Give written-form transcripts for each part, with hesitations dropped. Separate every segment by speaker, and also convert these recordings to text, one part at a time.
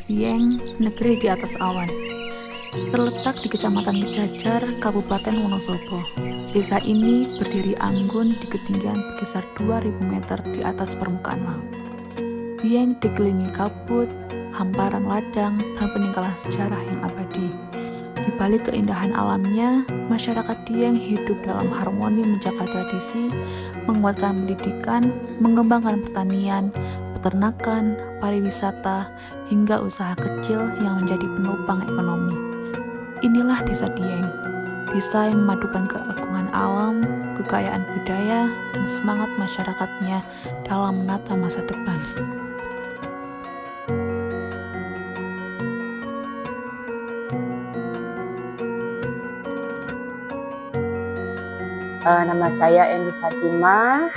Speaker 1: Dieng, negeri di atas awan. Terletak di Kecamatan Kejajar, Kabupaten Wonosobo. Desa ini berdiri anggun di ketinggian berkisar 2000 meter di atas permukaan laut. Dieng dikelilingi kabut, hamparan ladang, dan peninggalan sejarah yang abadi. Di balik keindahan alamnya, masyarakat Dieng hidup dalam harmoni menjaga tradisi, menguatkan pendidikan, mengembangkan pertanian, peternakan, pariwisata, hingga usaha kecil yang menjadi penopang ekonomi. Inilah Desa Dieng, desa yang memadukan keagungan alam, kekayaan budaya, dan semangat masyarakatnya dalam menata masa depan.
Speaker 2: Nama saya Eni Fatimah,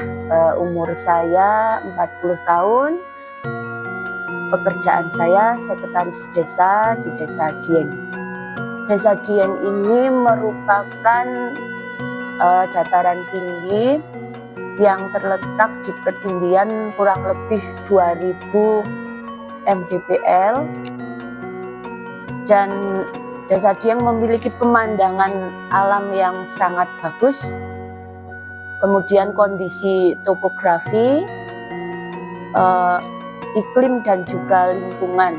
Speaker 2: umur saya 40 tahun. Pekerjaan saya sekretaris desa di Desa Dieng. Desa Dieng ini merupakan dataran tinggi yang terletak di ketinggian kurang lebih 2000 mdpl, dan Desa Dieng memiliki pemandangan alam yang sangat bagus. Kemudian kondisi topografi, iklim dan juga lingkungan,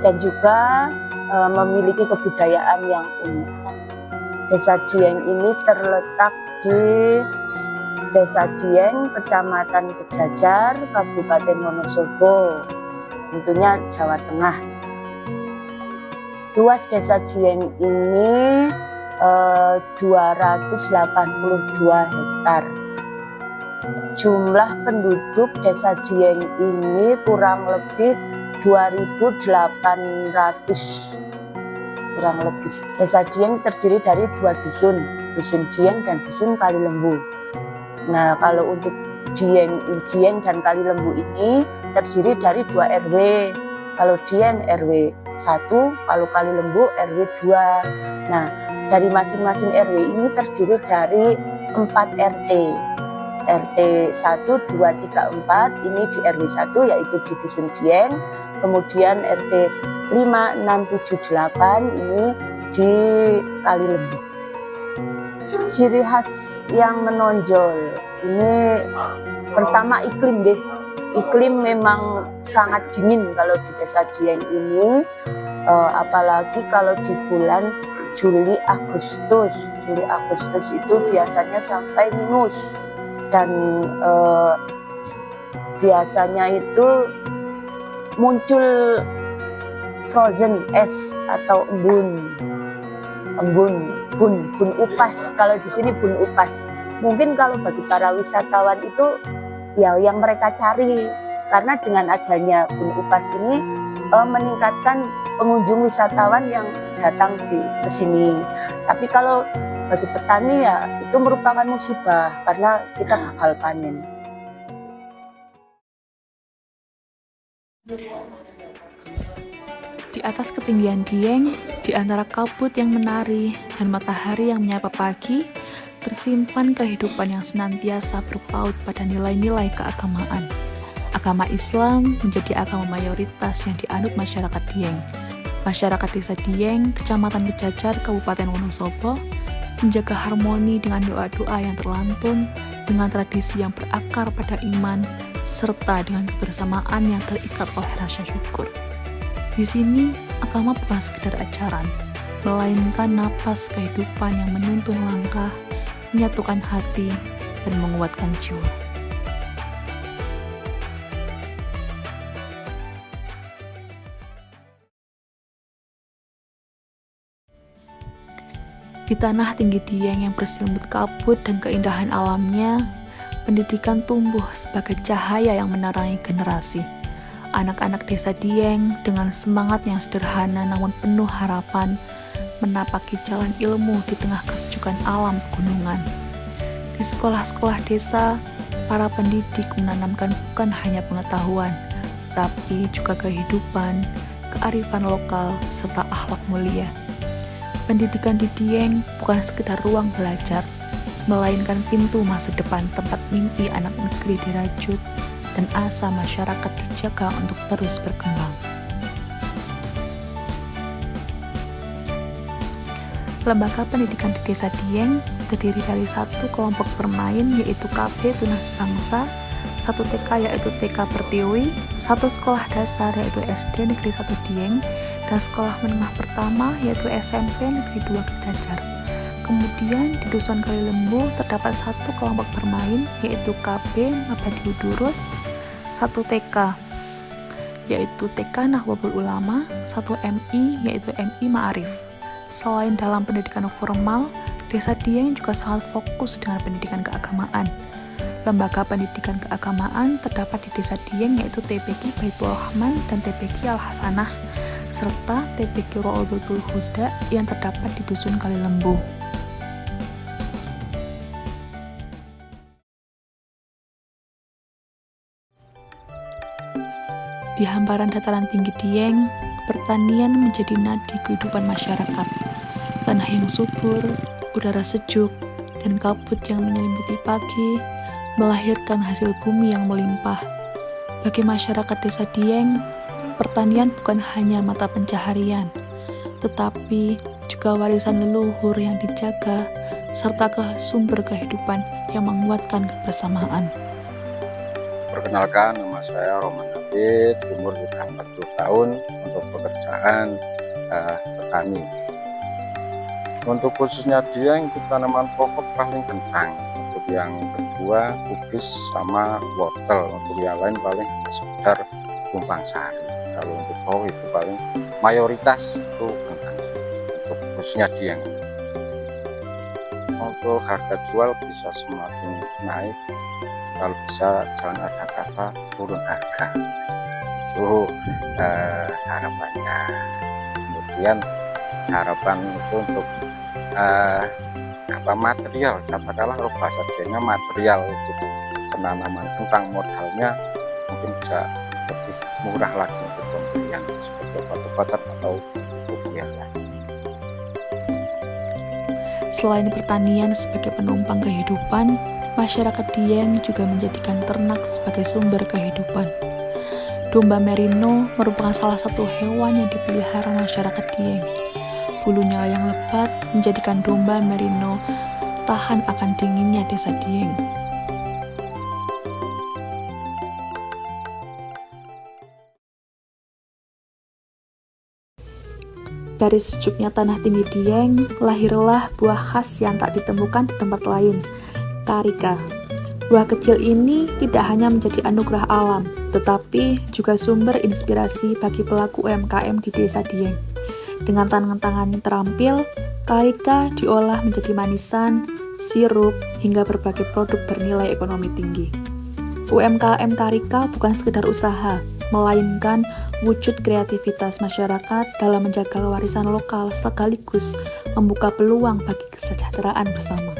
Speaker 2: dan juga memiliki kebudayaan yang unik. Desa Dieng ini terletak di Desa Dieng, Kecamatan Kejajar, Kabupaten Wonosobo, tentunya Jawa Tengah. Luas Desa Dieng ini 282 hektar. Jumlah penduduk Desa Dieng ini kurang lebih 2.800 kurang lebih. Desa Dieng terdiri dari 2 dusun, Dusun Dieng dan Dusun Kalilembu. Nah, kalau untuk Dieng dan Kalilembu ini terdiri dari 2 RW. Kalau Dieng RW 1, kalau Kalilembu RW 2. Nah, dari masing-masing RW ini terdiri dari 4 RT. RT 1, 2, 3, 4 ini di RW 1 yaitu di Dusun Dieng. Kemudian RT 5, 6, 7, 8 ini di Kalilembu. Ciri khas yang menonjol ini pertama iklim deh. Iklim memang sangat dingin kalau di Desa Dieng ini, apalagi kalau di bulan Juli Agustus. Juli Agustus itu biasanya sampai minus, dan biasanya itu muncul frozen es atau embun upas. Kalau di sini bun upas. Mungkin kalau bagi para wisatawan itu ya yang mereka cari, karena dengan adanya bun upas ini meningkatkan pengunjung wisatawan yang datang ke sini. Tapi kalau bagi petani ya itu merupakan musibah karena kita gagal panen.
Speaker 1: Di atas ketinggian Dieng, di antara kabut yang menari dan matahari yang menyapa pagi, tersimpan kehidupan yang senantiasa berpaut pada nilai-nilai keagamaan. Agama Islam menjadi agama mayoritas yang dianut masyarakat Dieng. Masyarakat Desa Dieng, Kecamatan Kejajar, Kabupaten Wonosobo, menjaga harmoni dengan doa-doa yang terlantun, dengan tradisi yang berakar pada iman, serta dengan kebersamaan yang terikat oleh rasa syukur. Di sini, agama bukan sekedar ajaran, melainkan napas kehidupan yang menuntun langkah, menyatukan hati, dan menguatkan jiwa. Di tanah tinggi Dieng yang berselimut kabut dan keindahan alamnya, pendidikan tumbuh sebagai cahaya yang menerangi generasi. Anak-anak Desa Dieng dengan semangat yang sederhana namun penuh harapan menapaki jalan ilmu di tengah kesejukan alam pegunungan. Di sekolah-sekolah desa, para pendidik menanamkan bukan hanya pengetahuan, tapi juga kehidupan, kearifan lokal, serta akhlak mulia. Pendidikan di Dieng bukan sekedar ruang belajar, melainkan pintu masa depan tempat mimpi anak negeri dirajut, dan asa masyarakat dijaga untuk terus berkembang. Lembaga pendidikan di Desa Dieng terdiri dari satu kelompok bermain yaitu KB Tunas Bangsa, satu TK yaitu TK Pertiwi, satu sekolah dasar yaitu SD Negeri 1 Dieng, dan sekolah menengah pertama yaitu SMP Negeri 2 Kejajar. Kemudian di Dusun Kalilembu terdapat satu kelompok bermain yaitu KB Mabadi Durus, satu TK yaitu TK Nahwabul Ulama, satu MI yaitu MI Ma'arif. Selain dalam pendidikan formal, Desa Dieng juga sangat fokus dengan pendidikan keagamaan. Lembaga pendidikan keagamaan terdapat di Desa Dieng yaitu TPQ Baitul Rahman dan TPQ Al-Hasanah, serta TPQ Ra'udul Huda yang terdapat di Dusun Kalilembu. Di hamparan dataran tinggi Dieng, pertanian menjadi nadi kehidupan masyarakat. Tanah yang subur, udara sejuk, dan kabut yang menyelimuti pagi melahirkan hasil bumi yang melimpah. Bagi masyarakat Desa Dieng, pertanian bukan hanya mata pencaharian, tetapi juga warisan leluhur yang dijaga, serta sumber kehidupan yang menguatkan kebersamaan.
Speaker 3: Perkenalkan, nama saya Roman David, umur sudah 40 tahun, untuk pekerjaan petani. Untuk khususnya Dieng itu tanaman pokok paling kentang. Untuk yang kedua kubis sama wortel. Untuk yang lain paling sekedar tumpang sari. Kalau untuk bawah itu paling mayoritas itu kentang. Untuk khususnya Dieng. Untuk harga jual bisa semakin naik. Kalau bisa jangan ada kata turun harga. Itu harapannya. Kemudian harapan itu untuk material, katakanlah kalau bahasa Diengnya material untuk penanaman kentang, modalnya mungkin bisa lebih murah lagi untuk pembelian seperti obat-obatan atau pupuk yang lain.
Speaker 1: Selain pertanian sebagai penumpang kehidupan, masyarakat Dieng juga menjadikan ternak sebagai sumber kehidupan. Domba merino merupakan salah satu hewan yang dipelihara masyarakat Dieng. Bulunya yang lebat menjadikan domba merino tahan akan dinginnya Desa Dieng. Dari sejuknya tanah tinggi Dieng, lahirlah buah khas yang tak ditemukan di tempat lain, karika. Buah kecil ini tidak hanya menjadi anugerah alam, tetapi juga sumber inspirasi bagi pelaku UMKM di Desa Dieng. Dengan tangan-tangan terampil, karika diolah menjadi manisan, sirup, hingga berbagai produk bernilai ekonomi tinggi. UMKM karika bukan sekedar usaha, melainkan wujud kreativitas masyarakat dalam menjaga warisan lokal sekaligus membuka peluang bagi kesejahteraan bersama.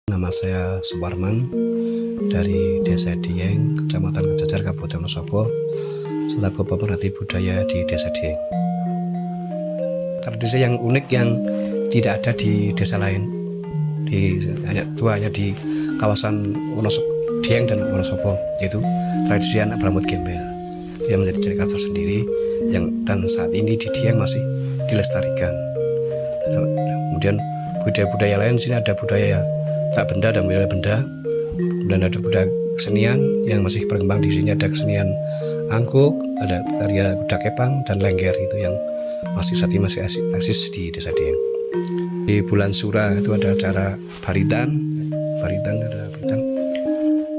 Speaker 4: Nama saya Suparman dari Desa Dieng, Kecamatan Kejajar, Kabupaten Wonosobo, selaku pemerhati budaya di Desa Dieng. Tradisi yang unik yang tidak ada di desa lain, hanya di kawasan Dieng dan Wonosobo, yaitu tradisi anak berambut gembel. Dia menjadi ciri khas tersendiri dan saat ini di Dieng masih dilestarikan. Kemudian budaya-budaya lain, sini ada budaya tak benda dan budaya benda, kemudian ada budaya kesenian yang masih berkembang di sini. Ada kesenian angkuk, ada tarian kuda kepang dan lengger, itu yang saat ini masih eksis di Desa Dieng. Di bulan Sura itu ada acara baritan,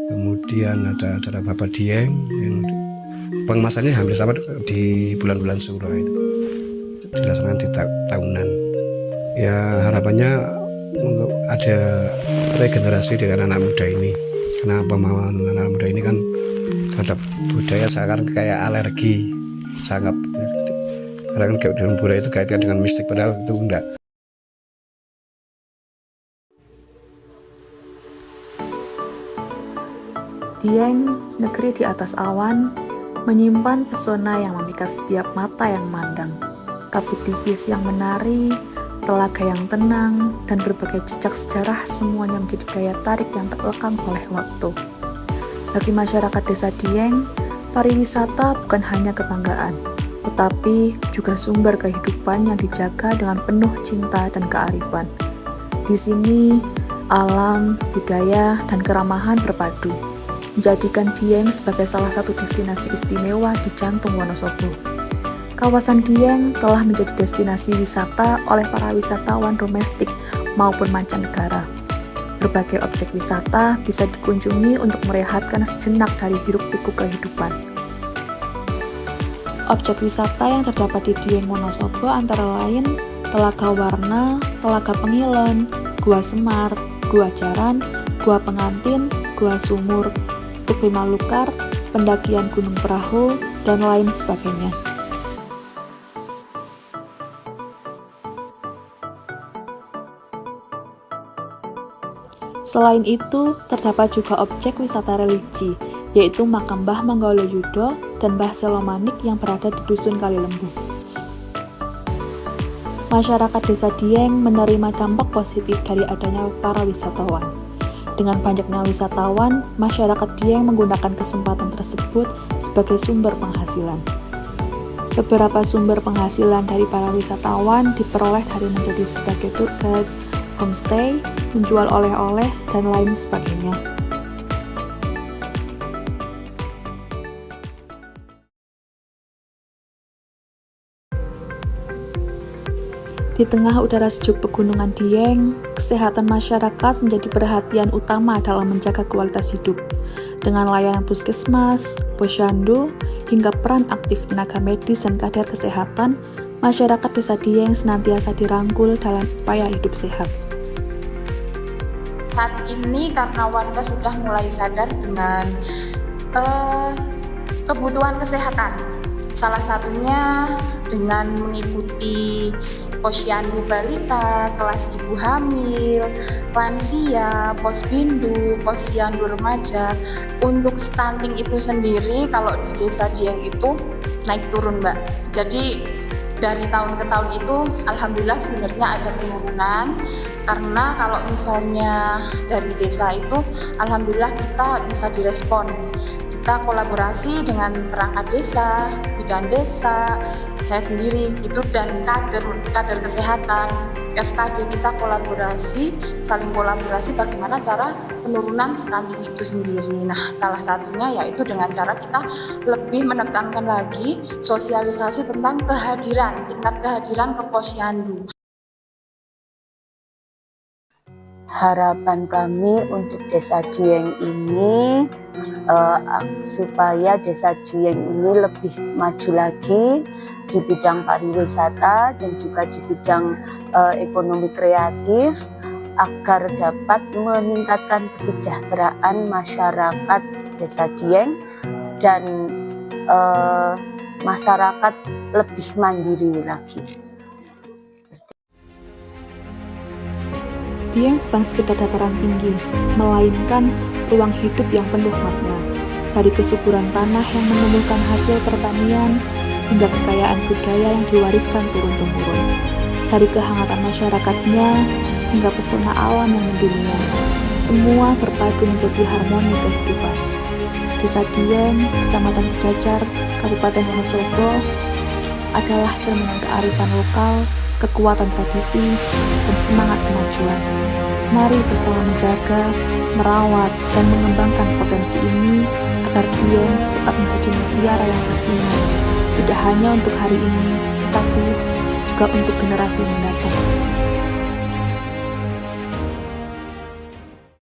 Speaker 4: kemudian ada acara Bapak Dieng yang pengemasannya hampir sama di bulan-bulan Sura, itu dilaksanakan di tahunan. Ya, harapannya untuk ada regenerasi dengan anak muda ini, karena pemahaman anak muda ini kan terhadap budaya seakan kayak alergi, sangat karena kan budaya itu kaitkan dengan mistik, padahal itu enggak.
Speaker 1: Dieng, negeri di atas awan, menyimpan pesona yang memikat setiap mata yang memandang. Kabut tipis yang menari, telaga yang tenang, dan berbagai jejak sejarah semuanya menjadi daya tarik yang tak lekang oleh waktu. Bagi masyarakat Desa Dieng, pariwisata bukan hanya kebanggaan, tetapi juga sumber kehidupan yang dijaga dengan penuh cinta dan kearifan. Di sini, alam, budaya, dan keramahan berpadu, menjadikan Dieng sebagai salah satu destinasi istimewa di jantung Wonosobo. Kawasan Dieng telah menjadi destinasi wisata oleh para wisatawan domestik maupun mancanegara. Berbagai objek wisata bisa dikunjungi untuk merehatkan sejenak dari hiruk-pikuk kehidupan. Objek wisata yang terdapat di Dieng Wonosobo antara lain Telaga Warna, Telaga Pengilon, Gua Semar, Gua Jaran, Gua Pengantin, Gua Sumur, Tupi Malukar, pendakian Gunung Perahu, dan lain sebagainya. Selain itu, terdapat juga objek wisata religi, yaitu makam Mbah Manggaloyudo dan Mbah Selomanik yang berada di Dusun Kalilembu. Masyarakat Desa Dieng menerima dampak positif dari adanya para wisatawan. Dengan banyaknya wisatawan, masyarakat Dieng menggunakan kesempatan tersebut sebagai sumber penghasilan. Beberapa sumber penghasilan dari para wisatawan diperoleh dari menjadi sebagai tour guide, homestay, menjual oleh-oleh, dan lain sebagainya. Di tengah udara sejuk pegunungan Dieng, kesehatan masyarakat menjadi perhatian utama dalam menjaga kualitas hidup. Dengan layanan puskesmas, posyandu, hingga peran aktif tenaga medis dan kader kesehatan, masyarakat Desa Dieng senantiasa dirangkul dalam upaya hidup sehat.
Speaker 5: Saat ini karena warga sudah mulai sadar dengan kebutuhan kesehatan, salah satunya dengan mengikuti posyandu balita, kelas ibu hamil, lansia, posbindu, posyandu remaja. Untuk stunting itu sendiri kalau di Desa Dieng itu naik turun, Mbak. Jadi dari tahun ke tahun itu alhamdulillah sebenarnya ada penurunan, karena kalau misalnya dari desa itu alhamdulillah kita bisa direspon. Kita kolaborasi dengan perangkat desa, bidan desa, saya sendiri itu, dan kader kesehatan FKD, kita kolaborasi, saling kolaborasi bagaimana cara penurunan stunting itu sendiri. Nah, salah satunya yaitu dengan cara kita lebih menekankan lagi sosialisasi tentang tingkat kehadiran ke posyandu.
Speaker 2: Harapan kami untuk Desa Dieng ini supaya Desa Dieng ini lebih maju lagi di bidang pariwisata dan juga di bidang ekonomi kreatif, agar dapat meningkatkan kesejahteraan masyarakat Desa Dieng dan masyarakat lebih mandiri lagi.
Speaker 1: Dieng bukan sekedar dataran tinggi, melainkan ruang hidup yang penuh makna. Dari kesuburan tanah yang menumbuhkan hasil pertanian, hingga kekayaan budaya yang diwariskan turun-temurun. Dari kehangatan masyarakatnya, hingga pesona alam yang mendunia, semua berpadu menjadi harmoni kehidupan. Desa Dieng, Kecamatan Kejajar, Kabupaten Wonosobo, adalah cerminan kearifan lokal, kekuatan tradisi, dan semangat kemajuan. Mari bersama menjaga, merawat, dan mengembangkan potensi ini agar Dieng tetap menjadi mutiara yang bersinar, tidak hanya untuk hari ini, tetapi juga untuk generasi mendatang.